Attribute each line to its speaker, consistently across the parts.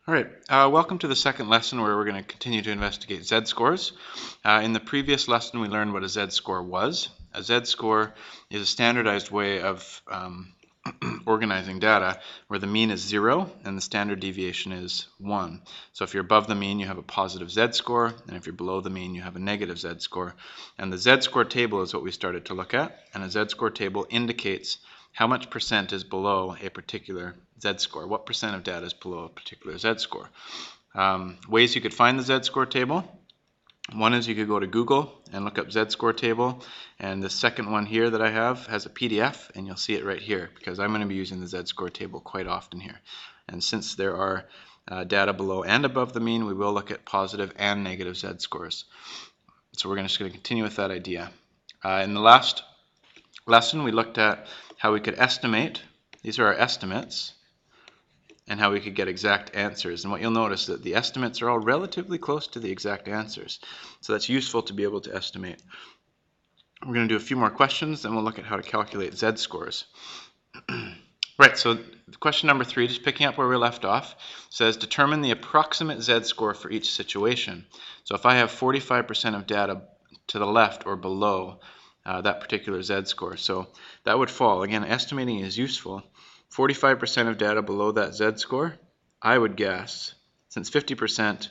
Speaker 1: All right, welcome to the second lesson where we're going to continue to investigate Z scores. In the previous lesson, we learned what a Z score was. A Z score is a standardized way of organizing data where the mean is 0 and the standard deviation is 1. So if you're above the mean, you have a positive Z score, and if you're below the mean, you have a negative Z score. And the Z score table is what we started to look at, and a Z score table indicates how much percent is below a particular Z score. What percent of data is below a particular Z score? Ways you could find the Z score table. One is you could go to Google and look up Z score table, and the second one here that I have has a PDF, and you'll see it right here because I'm going to be using the Z score table quite often here. And since there are data below and above the mean, we will look at positive and negative Z scores. So we're just going to continue with that idea. In the last lesson, we looked at how we could estimate. These are our estimates, and how we could get exact answers. And what you'll notice is that the estimates are all relatively close to the exact answers. So that's useful to be able to estimate. We're going to do a few more questions, then we'll look at how to calculate Z scores. Right, so question number 3, just picking up where we left off, says determine the approximate Z score for each situation. So if I have 45% of data to the left or below that particular Z score, so that would fall. Again, estimating is useful. 45% of data below that Z score, I would guess, since 50%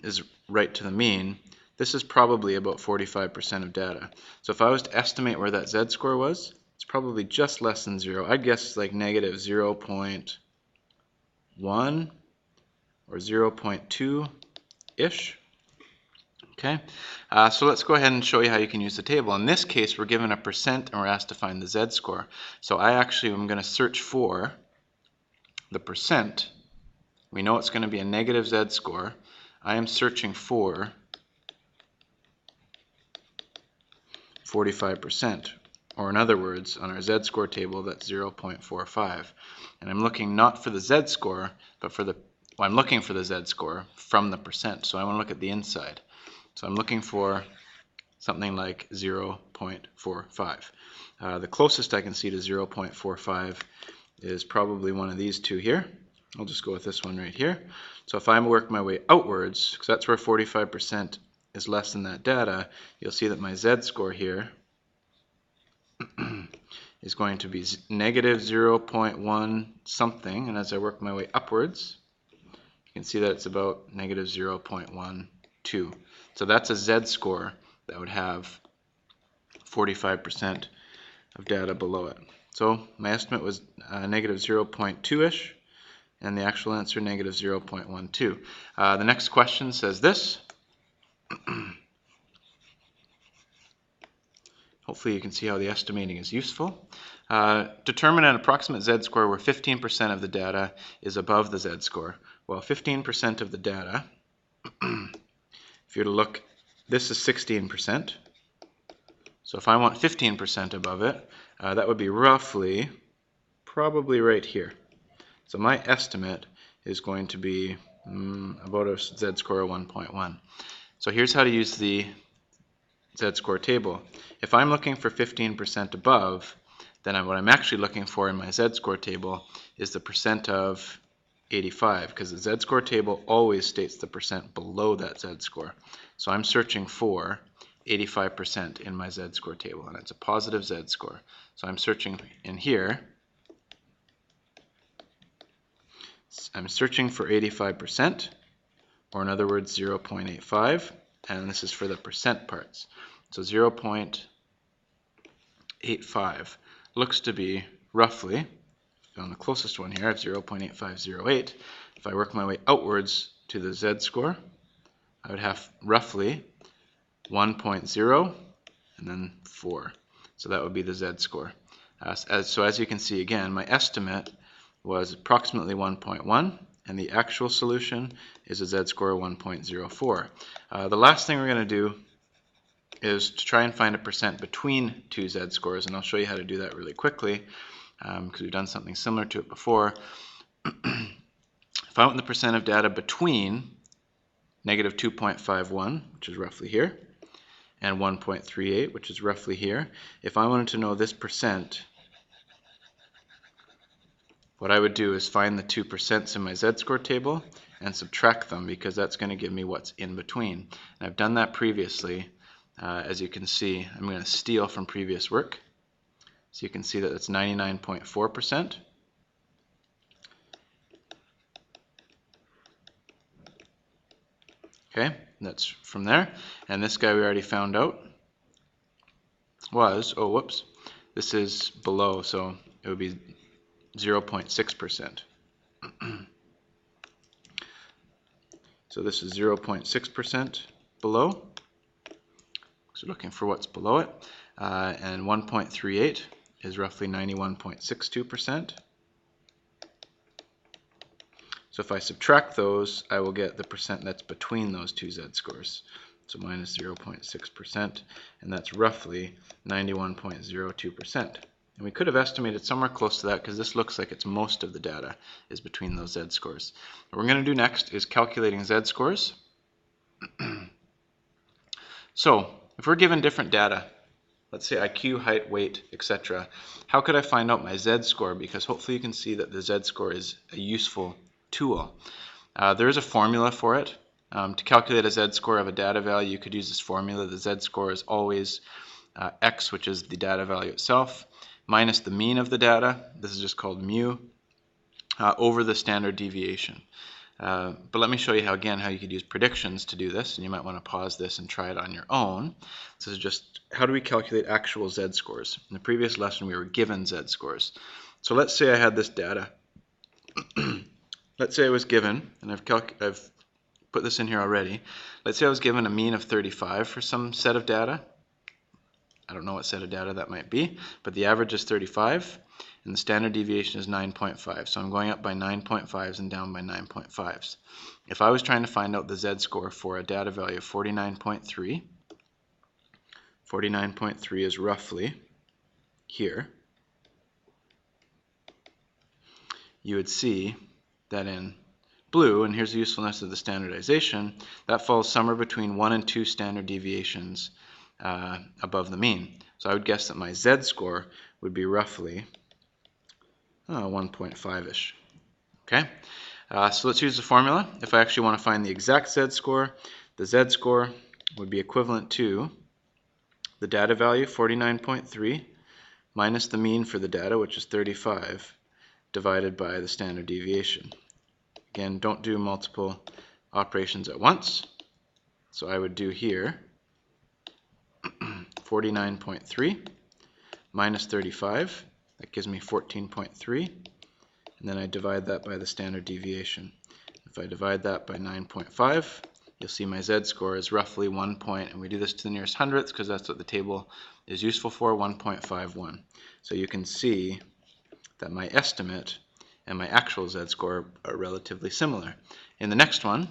Speaker 1: is right to the mean, this is probably about 45% of data. So if I was to estimate where that Z score was, it's probably just less than 0. I'd guess like negative 0.1 or 0.2-ish. Okay, so let's go ahead and show you how you can use the table. In this case, we're given a percent and we're asked to find the Z score. So I actually am going to search for the percent. We know it's going to be a negative Z score. I am searching for 45%, or in other words, on our Z score table, that's 0.45. And I'm looking not for the Z score, but for I'm looking for the Z score from the percent. So I want to look at the inside. So I'm looking for something like 0.45. The closest I can see to 0.45 is probably one of these two here. I'll just go with this one right here. So if I work my way outwards, because that's where 45% is less than that data, you'll see that my Z score here is going to be negative 0.1 something, and as I work my way upwards, you can see that it's about negative 0.12. So that's a Z score that would have 45% of data below it. So my estimate was negative 0.2-ish, and the actual answer negative 0.12. The next question says this. Hopefully you can see how the estimating is useful. Determine an approximate Z score where 15% of the data is above the Z score. Well, 15% of the data, if you're to look, this is 16%. So if I want 15% above it, that would be roughly, probably right here. So my estimate is going to be about a Z score of 1.1. So here's how to use the Z score table. If I'm looking for 15% above, then what I'm actually looking for in my Z score table is the percent of 85, because the Z score table always states the percent below that Z score. So I'm searching for 85% in my Z score table, and it's a positive Z score. So I'm searching in here. I'm searching for 85%, or in other words 0.85, and this is for the percent parts. So 0.85 looks to be roughly, on the closest one here, I have 0.8508. If I work my way outwards to the Z score, I would have roughly 1.0 and then 4. So that would be the Z score. So as you can see, again, my estimate was approximately 1.1, and the actual solution is a Z score of 1.04. The last thing we're going to do is to try and find a percent between two Z scores, and I'll show you how to do that really quickly because we've done something similar to it before. If I want the percent of data between negative 2.51, which is roughly here, and 1.38, which is roughly here, if I wanted to know this percent what I would do is find the 2% in my Z-score table and subtract them, because that's going to give me what's in between. And I've done that previously. As you can see, I'm going to steal from previous work. So you can see that it's 99.4%. Okay, that's from there. And this guy we already found out was, oh whoops, this is below, so it would be 0.6%. So this is 0.6% below. So looking for what's below it. And 1.38 is roughly 91.62%. So if I subtract those, I will get the percent that's between those two Z-scores. So minus 0.6%, and that's roughly 91.02%. And we could have estimated somewhere close to that, because this looks like it's most of the data is between those Z-scores. What we're going to do next is calculating Z-scores. So if we're given different data, let's say IQ, height, weight, etc., how could I find out my Z-score? Because hopefully you can see that the Z-score is a useful tool. There is a formula for it. To calculate a Z-score of a data value, you could use this formula. The Z-score is always x, which is the data value itself, minus the mean of the data, this is just called mu, over the standard deviation. But let me show you how you could use predictions to do this, and you might want to pause this and try it on your own. This is just how do we calculate actual Z-scores. In the previous lesson we were given Z-scores. So let's say I had this data. Let's say I was given, and I've put this in here already. Let's say I was given a mean of 35 for some set of data. I don't know what set of data that might be, but the average is 35, and the standard deviation is 9.5. So I'm going up by 9.5s and down by 9.5s. If I was trying to find out the Z-score for a data value of 49.3, 49.3 is roughly here. You would see that in blue, and here's the usefulness of the standardization, that falls somewhere between 1 and 2 standard deviations above the mean. So I would guess that my Z-score would be roughly 1.5-ish. Okay, so let's use the formula. If I actually want to find the exact Z-score, the Z-score would be equivalent to the data value, 49.3, minus the mean for the data, which is 35, divided by the standard deviation. Again, don't do multiple operations at once. So I would do here 49.3 minus 35. That gives me 14.3. And then I divide that by the standard deviation. If I divide that by 9.5, you'll see my Z-score is roughly 1 point, and we do this to the nearest hundredths because that's what the table is useful for, 1.51. So you can see that my estimate and my actual Z-score are relatively similar. In the next one,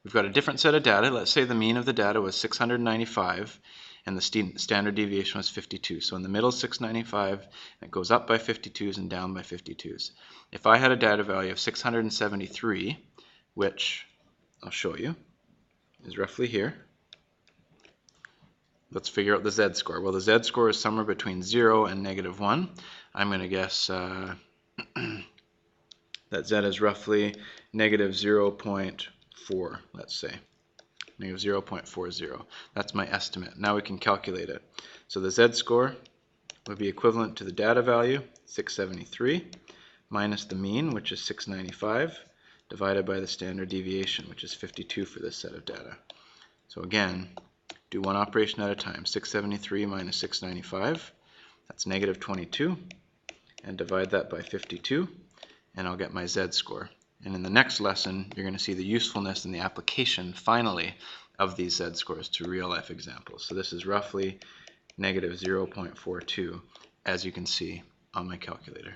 Speaker 1: we've got a different set of data. Let's say the mean of the data was 695 and the standard deviation was 52. So in the middle is 695, and it goes up by 52s and down by 52s. If I had a data value of 673, which I'll show you is roughly here, let's figure out the Z-score. Well, the Z-score is somewhere between 0 and -1. I'm going to guess that Z is roughly -0.4, let's say. -0.40. That's my estimate. Now we can calculate it. So the Z-score would be equivalent to the data value, 673, minus the mean, which is 695, divided by the standard deviation, which is 52 for this set of data. So again, do one operation at a time. 673 minus 695, that's -22, and divide that by 52, and I'll get my Z-score. And in the next lesson, you're going to see the usefulness and the application, finally, of these Z-scores to real-life examples. So this is roughly -0.42, as you can see on my calculator.